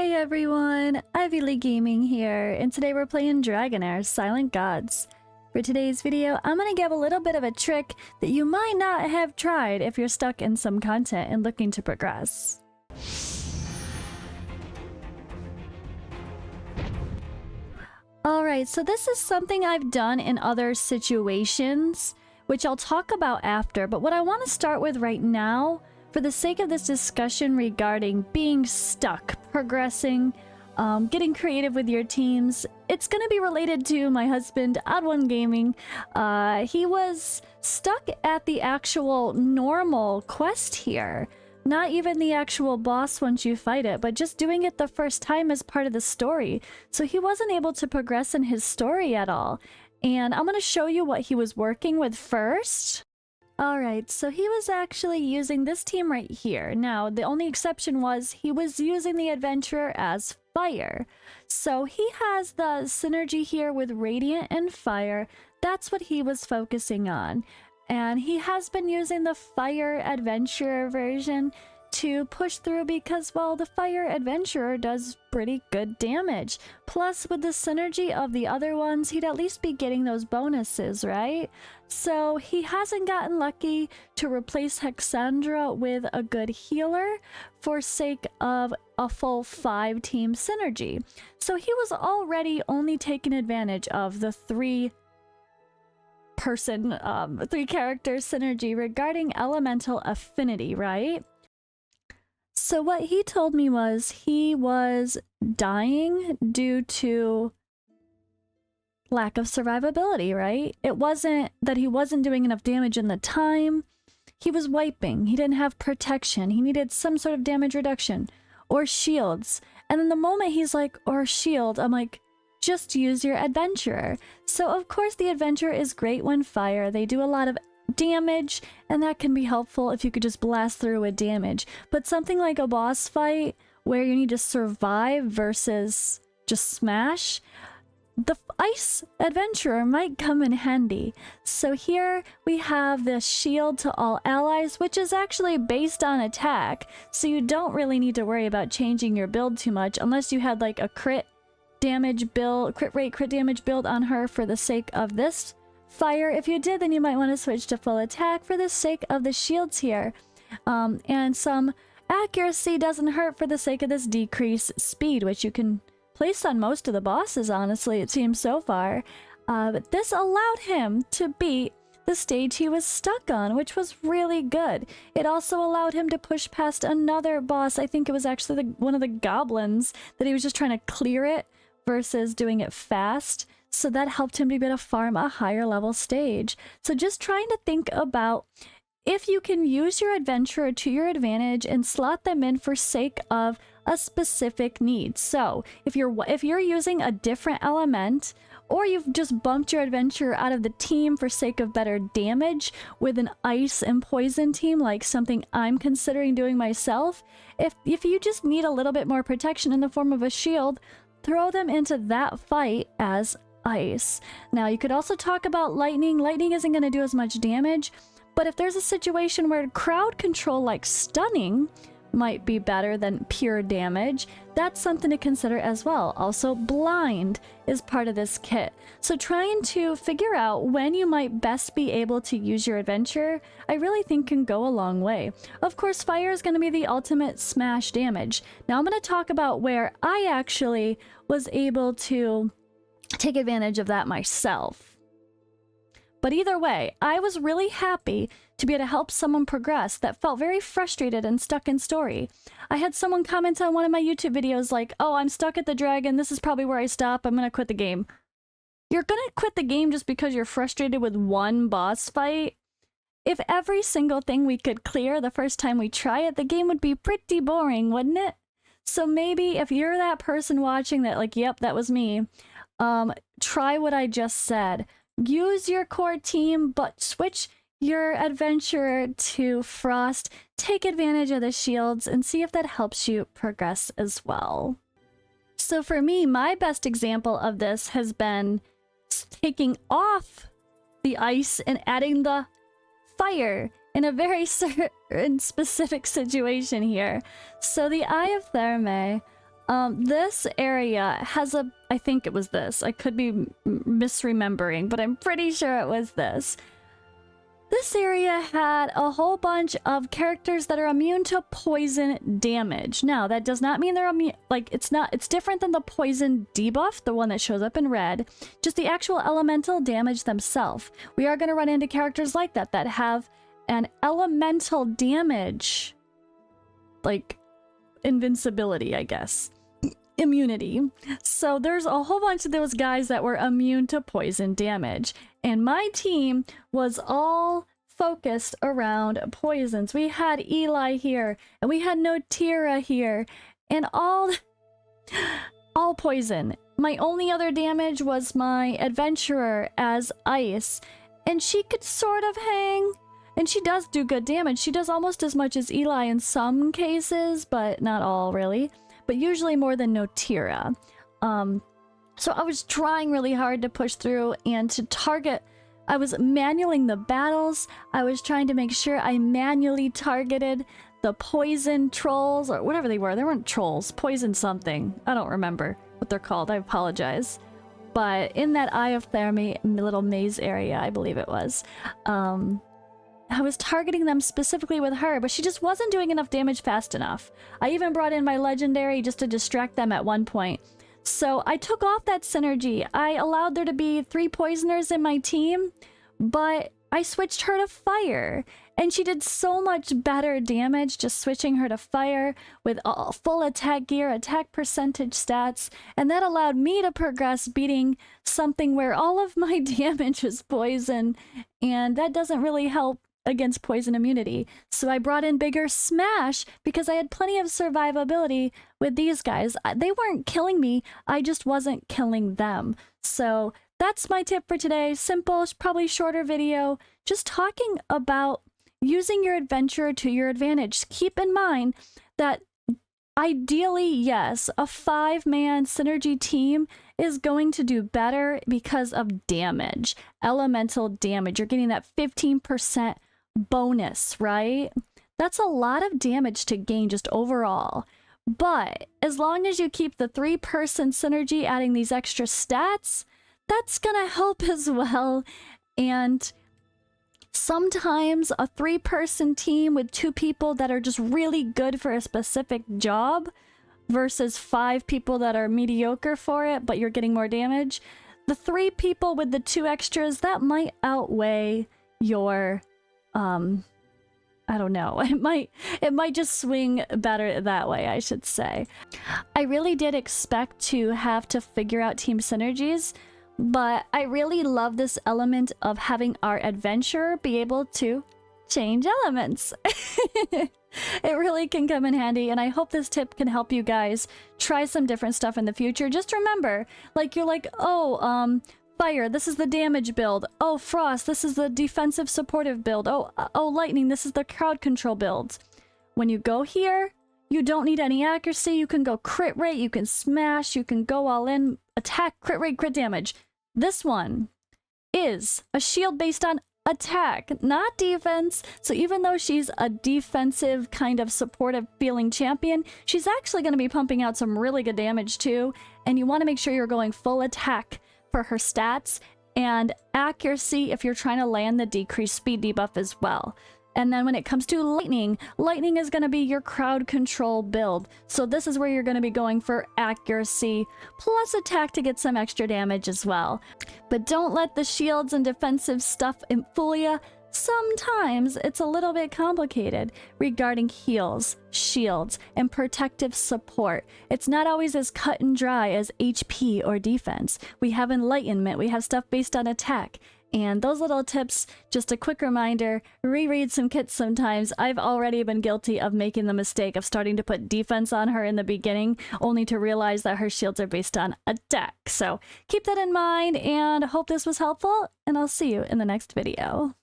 Hey everyone, Ivy Lee Gaming here, and today we're playing Dragonheir Silent Gods. For today's video, I'm gonna give a little bit of a trick that you might not have tried if you're stuck in some content and looking to progress. Alright, so this is something I've done in other situations, which I'll talk about after, but what I want to start with right now, for the sake of this discussion regarding being stuck, progressing, getting creative with your teams, it's going to be related to my husband, Odd1 Gaming. He was stuck at the actual normal quest here. Not even the actual boss once you fight it, but just doing it the first time as part of the story. So he wasn't able to progress in his story at all. And I'm going to show you what he was working with first. Alright, so he was actually using this team right here. Now, the only exception was he was using the adventurer as fire. So he has the synergy here with radiant and fire. That's what he was focusing on. And he has been using the fire adventurer version to push through because, well, the fire adventurer does pretty good damage. Plus, with the synergy of the other ones, he'd at least be getting those bonuses, right? So he hasn't gotten lucky to replace Hexandra with a good healer for sake of a full 5-team synergy. So he was already only taking advantage of the three character synergy regarding elemental affinity, right? So what he told me was he was dying due to lack of survivability, right? It wasn't that he wasn't doing enough damage in the time. He was wiping. He didn't have protection. He needed some sort of damage reduction or shields. And then the moment he's like, or shield, I'm like, just use your adventurer. So of course the adventurer is great when fire. They do a lot of damage, and that can be helpful if you could just blast through with damage. But something like a boss fight where you need to survive versus just smash, the ice adventurer might come in handy. So here we have the shield to all allies, which is actually based on attack, so you don't really need to worry about changing your build too much unless you had like a crit damage build, crit rate, crit damage build on her for the sake of this fire. If you did, then you might want to switch to full attack for the sake of the shields here. And some accuracy doesn't hurt for the sake of this decreased speed, which you can place on most of the bosses, honestly, it seems so far. But this allowed him to beat the stage he was stuck on, which was really good. It also allowed him to push past another boss. I think it was actually one of the goblins that he was just trying to clear it versus doing it fast. So that helped him to be able to farm a higher level stage. So just trying to think about if you can use your adventurer to your advantage and slot them in for sake of a specific need. So if you're using a different element, or you've just bumped your adventurer out of the team for sake of better damage with an ice and poison team, like something I'm considering doing myself, if you just need a little bit more protection in the form of a shield, throw them into that fight as ice. Now, you could also talk about lightning. Lightning isn't going to do as much damage, but if there's a situation where crowd control like stunning might be better than pure damage, that's something to consider as well. Also, blind is part of this kit. So trying to figure out when you might best be able to use your adventure, I really think can go a long way. Of course, fire is going to be the ultimate smash damage. Now I'm going to talk about where I actually was able to take advantage of that myself. But either way, I was really happy to be able to help someone progress that felt very frustrated and stuck in story. I had someone comment on one of my YouTube videos like, oh, I'm stuck at the dragon, this is probably where I stop, I'm gonna quit the game. You're gonna quit the game just because you're frustrated with one boss fight? If every single thing we could clear the first time we try it, the game would be pretty boring, wouldn't it? So maybe if you're that person watching that like, yep, that was me, try what I just said. Use your core team, but switch your adventurer to Frost. Take advantage of the shields and see if that helps you progress as well. So for me, my best example of this has been taking off the ice and adding the fire in a very certain specific situation here. So the Eye of Thermae, This area has a, I think it was this. I could be misremembering, but I'm pretty sure it was this. This area had a whole bunch of characters that are immune to poison damage. Now, that does not mean they're immune, like, it's different than the poison debuff, the one that shows up in red, just the actual elemental damage themselves. We are going to run into characters like that, that have an elemental damage, like, invincibility, I guess. Immunity. So there's a whole bunch of those guys that were immune to poison damage. And my team was all focused around poisons. We had Eli here, and we had Notira here, and all poison. My only other damage was my adventurer as ice, and she could sort of hang, and she does do good damage. She does almost as much as Eli in some cases, but not all really, but usually more than Notira. So I was trying really hard to push through and to target. I was manualing the battles. I was trying to make sure I manually targeted the poison trolls, or whatever they were. They weren't trolls, poison something. I don't remember what they're called. I apologize. But in that Eye of Thermi little maze area, I believe it was, I was targeting them specifically with her, but she just wasn't doing enough damage fast enough. I even brought in my legendary just to distract them at one point. So I took off that synergy. I allowed there to be 3 poisoners in my team, but I switched her to fire. And she did so much better damage just switching her to fire with full attack gear, attack percentage stats. And that allowed me to progress beating something where all of my damage was poison. And that doesn't really help against poison immunity. So I brought in bigger smash because I had plenty of survivability with these guys. They weren't killing me, I just wasn't killing them. So that's my tip for today. Simple, probably shorter video, just talking about using your adventure to your advantage. Keep in mind that ideally, yes, a 5-man synergy team is going to do better because of damage, elemental damage. You're getting that 15% bonus, right? That's a lot of damage to gain just overall. But as long as you keep the 3-person synergy adding these extra stats, that's gonna help as well. And sometimes a 3-person team with 2 people that are just really good for a specific job versus 5 people that are mediocre for it, but you're getting more damage. The 3 people with the 2 extras, that might outweigh your I don't know. It might just swing better that way, I should say. I really did expect to have to figure out team synergies, but I really love this element of having our adventurer be able to change elements. It really can come in handy, and I hope this tip can help you guys try some different stuff in the future. Just remember, like, you're like, oh, fire, this is the damage build. Oh, frost, this is the defensive supportive build. Oh, lightning, this is the crowd control build. When you go here, you don't need any accuracy. You can go crit rate, you can smash, you can go all in, attack, crit rate, crit damage. This one is a shield based on attack, not defense. So even though she's a defensive kind of supportive feeling champion, she's actually going to be pumping out some really good damage too. And you want to make sure you're going full attack for her stats, and accuracy if you're trying to land the decreased speed debuff as well. And then when it comes to lightning, lightning is going to be your crowd control build. So this is where you're going to be going for accuracy plus attack to get some extra damage as well. But don't let the shields and defensive stuff fool you. Sometimes it's a little bit complicated regarding heals, shields, and protective support. It's not always as cut and dry as HP or defense. We have enlightenment, we have stuff based on attack. And those little tips, just a quick reminder, reread some kits sometimes. I've already been guilty of making the mistake of starting to put defense on her in the beginning, only to realize that her shields are based on attack. So keep that in mind, and hope this was helpful, and I'll see you in the next video.